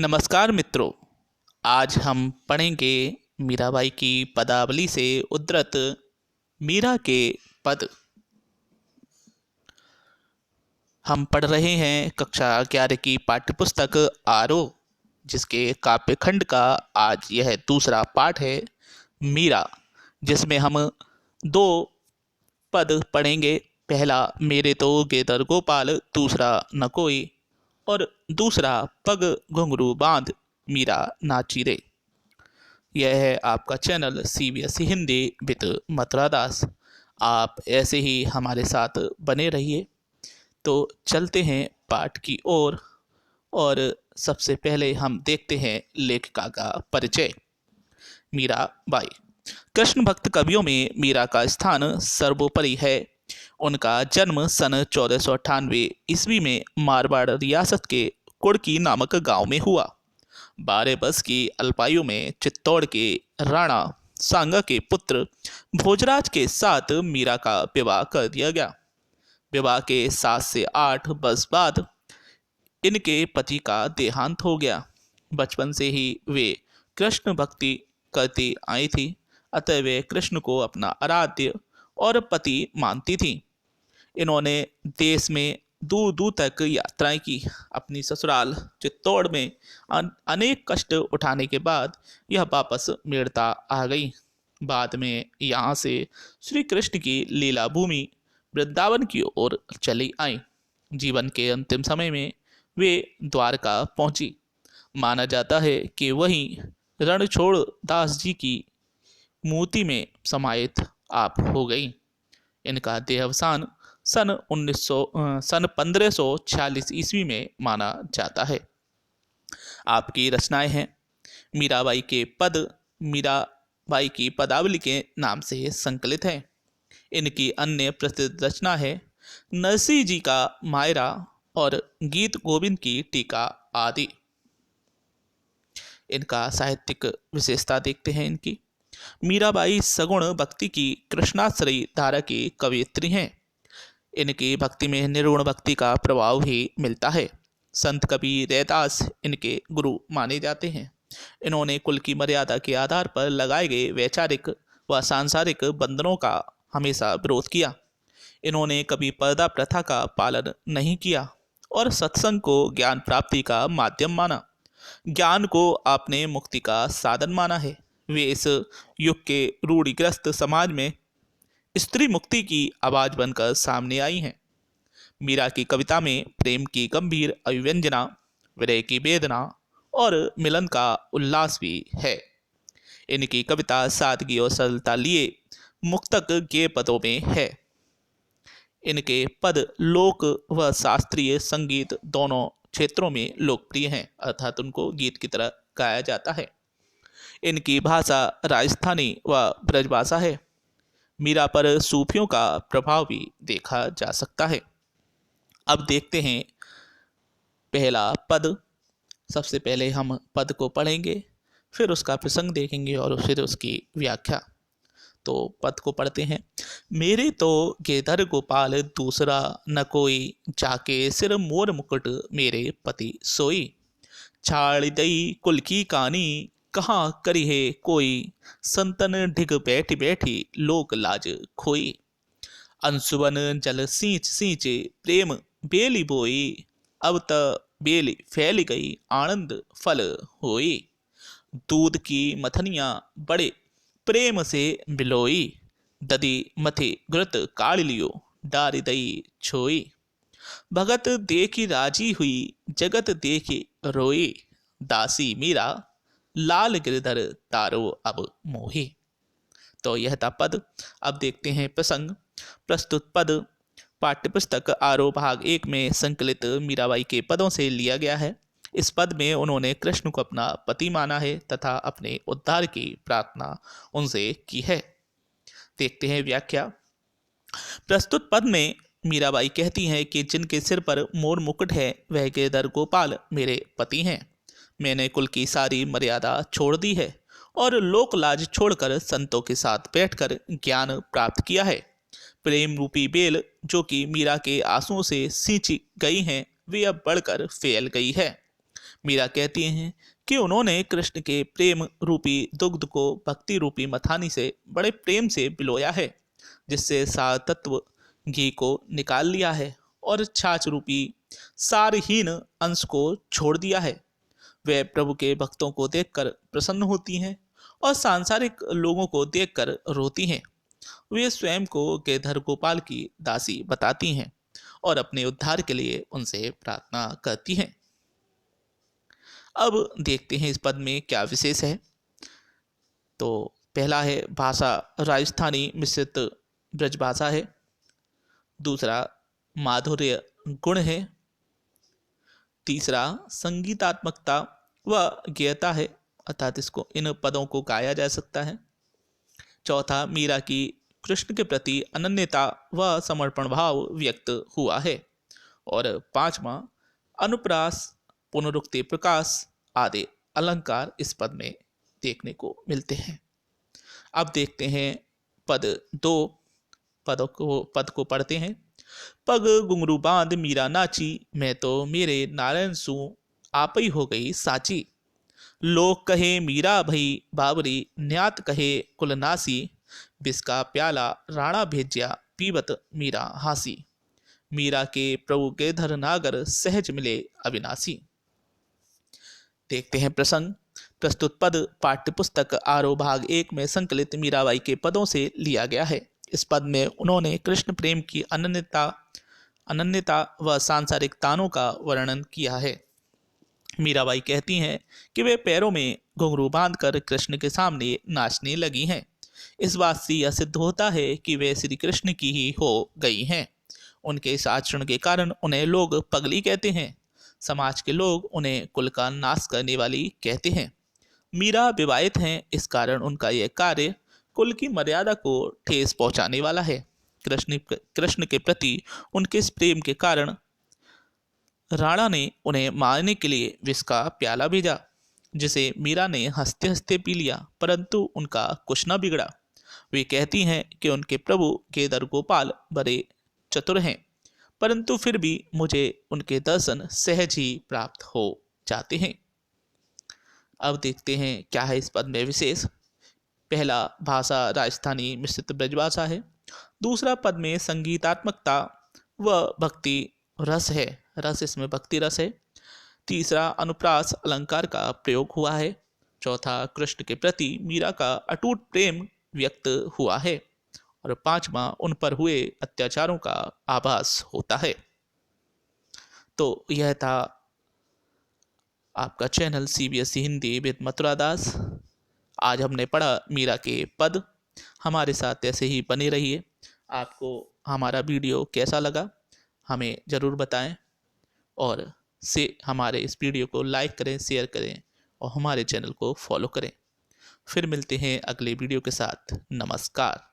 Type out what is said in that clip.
नमस्कार मित्रों। आज हम पढ़ेंगे मीराबाई की पदावली से उद्धृत मीरा के पद। हम पढ़ रहे हैं कक्षा 11 की पाठ्यपुस्तक आरोह, जिसके काव्यखंड का आज यह दूसरा पाठ है मीरा, जिसमें हम दो पद पढ़ेंगे। पहला मेरे तो गेदर गोपाल, दूसरा न कोई, और दूसरा पग घुंघरू बांध मीरा नाची रे। यह है आपका channel CBSE Hindi with Mathura Das. आप ऐसे ही हमारे साथ बने रहिए। तो चलते हैं पाठ की ओर और सबसे पहले हम देखते हैं लेखिका का परिचय। मीराबाई। कृष्ण भक्त कवियों में मीरा का स्थान सर्वोपरि है। उनका जन्म सन 1498 ईस्वी में मारवाड़ रियासत के कुड़की नामक गांव में हुआ। 12 वर्ष की अल्पायु में चित्तौड़ के राणा सांगा के पुत्र भोजराज के साथ मीरा का विवाह कर दिया गया। विवाह के 7 से 8 वर्ष बाद इनके पति का देहांत हो गया। बचपन से ही वे कृष्ण भक्ति करती आई थी, अतः वे कृष्ण को अपना आराध्य और पति मानती थी। इन्होंने देश में दूर दूर तक यात्राएं की। अपनी ससुराल चित्तौड़ में अनेक कष्ट उठाने के बाद यह वापस मेड़ता आ गई। बाद में यहाँ से श्री कृष्ण की लीला भूमि वृंदावन की ओर चली आई। जीवन के अंतिम समय में वे द्वारका पहुंची। माना जाता है कि वहीं रणछोड़ दास जी की मूर्ति में समाहित आप हो गई। इनका देहावसान सन 1546 ईस्वी में माना जाता है। आपकी रचनाएं हैं मीराबाई के पद मीराबाई की पदावली के नाम से संकलित हैं। इनकी अन्य प्रसिद्ध रचना है नरसिंह जी का मायरा और गीत गोविंद की टीका आदि। इनका साहित्यिक विशेषता देखते हैं इनकी। मीराबाई सगुण भक्ति की कृष्णाश्रयी धारा की कवयित्री हैं। इनकी भक्ति में निर्गुण भक्ति का प्रभाव ही मिलता है। संत कवि रैदास इनके गुरु माने जाते हैं। इन्होंने कुल की मर्यादा के आधार पर लगाए गए वैचारिक व सांसारिक बंधनों का हमेशा विरोध किया। इन्होंने कभी पर्दा प्रथा का पालन नहीं किया और सत्संग को ज्ञान प्राप्ति का माध्यम माना। ज्ञान को आपने मुक्ति का साधन माना है। वे इस युग के रूढ़िग्रस्त समाज में स्त्री मुक्ति की आवाज बनकर सामने आई हैं। मीरा की कविता में प्रेम की गंभीर अभिव्यंजना, विरह की वेदना और मिलन का उल्लास भी है। इनकी कविता सादगी और सरलता लिए मुक्तक गेय पदों में है। इनके पद लोक व शास्त्रीय संगीत दोनों क्षेत्रों में लोकप्रिय हैं, अर्थात उनको गीत की तरह गाया जाता है। इनकी भाषा राजस्थानी व ब्रजभाषा है। मीरा पर सूफियों का प्रभाव भी देखा जा सकता है। अब देखते हैं पहला पद। सबसे पहले हम पद को पढ़ेंगे, फिर उसका प्रसंग देखेंगे और फिर उसकी व्याख्या। तो पद को पढ़ते हैं। मेरे तो गेदर गोपाल, दूसरा न कोई, जाके सिर मोर मुकुट मेरे पति सोई। छाड़ दई कुल की कानी, कहाँ करी है कोई, संतन ढिग बैठी बैठी लोक लाज खोई। अंशुवन जल सींच सींच प्रेम बेली बोई, अब त बेली फैल गई आनंद फल होई। दूध की मथनिया बड़े प्रेम से बिलोई, ददी मथे घृत काढ़ लियो डारी दई छोई। भगत देखी राजी हुई, जगत देखी रोई, दासी मीरा लाल गिरधर तारो अब मोही। तो यह था पद। अब देखते हैं प्रसंग। प्रस्तुत पद पाठ्यपुस्तक आरोह भाग 1 में संकलित मीराबाई के पदों से लिया गया है। इस पद में उन्होंने कृष्ण को अपना पति माना है तथा अपने उद्धार की प्रार्थना उनसे की है। देखते हैं व्याख्या। प्रस्तुत पद में मीराबाई कहती हैं कि जिनके सिर पर मोर मुकुट है वह गेदर गोपाल मेरे पति हैं। मैंने कुल की सारी मर्यादा छोड़ दी है और लोक लाज छोड़कर संतों के साथ बैठकर ज्ञान प्राप्त किया है। प्रेम रूपी बेल जो कि मीरा के आंसुओं से सींची गई हैं, वे अब बढ़कर फैल गई है। मीरा कहती हैं कि उन्होंने कृष्ण के प्रेम रूपी दुग्ध को भक्ति रूपी मथानी से बड़े प्रेम से पिलोया है, जिससे सार तत्व घी को निकाल लिया है और छाछ रूपी सारहीन अंश को छोड़ दिया है। वे प्रभु के भक्तों को देखकर प्रसन्न होती हैं और सांसारिक लोगों को देखकर रोती हैं। वे स्वयं को गिरधर गोपाल की दासी बताती हैं और अपने उद्धार के लिए उनसे प्रार्थना करती हैं। अब देखते हैं इस पद में क्या विशेष है। तो पहला है भाषा राजस्थानी मिश्रित ब्रज भाषा है। दूसरा माधुर्य गुण है। तीसरा संगीतात्मकता व गेयता है, अर्थात इसको इन पदों को गाया जा सकता है। चौथा मीरा की कृष्ण के प्रति अनन्यता व समर्पण भाव व्यक्त हुआ है। और पांचवा अनुप्रास पुनरुक्ति प्रकाश आदि अलंकार इस पद में देखने को मिलते हैं। अब देखते हैं पद दो, पद को पढ़ते हैं। पग घुंघरू बांध मीरा नाची, मैं तो मेरे नारायण सु आप ही हो गई साची। लोग कहे मीरा भई बाबरी, न्यात कहे कुलनासी। बिस्का प्याला राणा भेज्या, पीबत मीरा हासी। मीरा के प्रभु के धर नागर, सहज मिले अविनाशी। देखते हैं प्रसंग। प्रस्तुत पद पाठ्यपुस्तक आरोह भाग 1 में संकलित मीराबाई के पदों से लिया गया है। इस पद में उन्होंने कृष्ण प्रेम की अनन्यता व सांसारिक तानों का वर्णन किया है। मीराबाई कहती हैं कि वे पैरों में घुंघरू बांधकर कृष्ण के सामने नाचने लगी हैं। इस बात से यह सिद्ध होता है कि वे श्री कृष्ण की ही हो गई हैं। उनके इस आचरण के कारण उन्हें लोग पगली कहते हैं। समाज के लोग उन्हें कुल का नाश करने वाली कहते हैं। मीरा विवाहित हैं, इस कारण उनका यह कार्य कुल की मर्यादा को ठेस पहुंचाने वाला है। कृष्ण के प्रति उनके इस प्रेम के कारण राणा ने उन्हें मारने के लिए विष का प्याला भेजा, जिसे मीरा ने हंसते हंसते पी लिया, परंतु उनका कुछ न बिगड़ा। वे कहती हैं कि उनके प्रभु गिरधर गोपाल बड़े चतुर हैं, परंतु फिर भी मुझे उनके दर्शन सहज ही प्राप्त हो जाते हैं। अब देखते हैं क्या है इस पद में विशेष। पहला भाषा राजस्थानी मिश्रित ब्रजभाषा है। दूसरा पद में संगीतात्मकता व भक्ति रस है, रस इसमें भक्ति रस है। तीसरा अनुप्रास अलंकार का प्रयोग हुआ है। चौथा कृष्ण के प्रति मीरा का अटूट प्रेम व्यक्त हुआ है। और पांचवा उन पर हुए अत्याचारों का आभास होता है। तो यह था आपका channel CBSE Hindi with Mathura Das. आज हमने पढ़ा मीरा के पद। हमारे साथ ऐसे ही बने रहिए। आपको हमारा वीडियो कैसा लगा हमें ज़रूर बताएं और हमारे इस वीडियो को लाइक करें, शेयर करें और हमारे चैनल को फॉलो करें। फिर मिलते हैं अगले वीडियो के साथ। नमस्कार।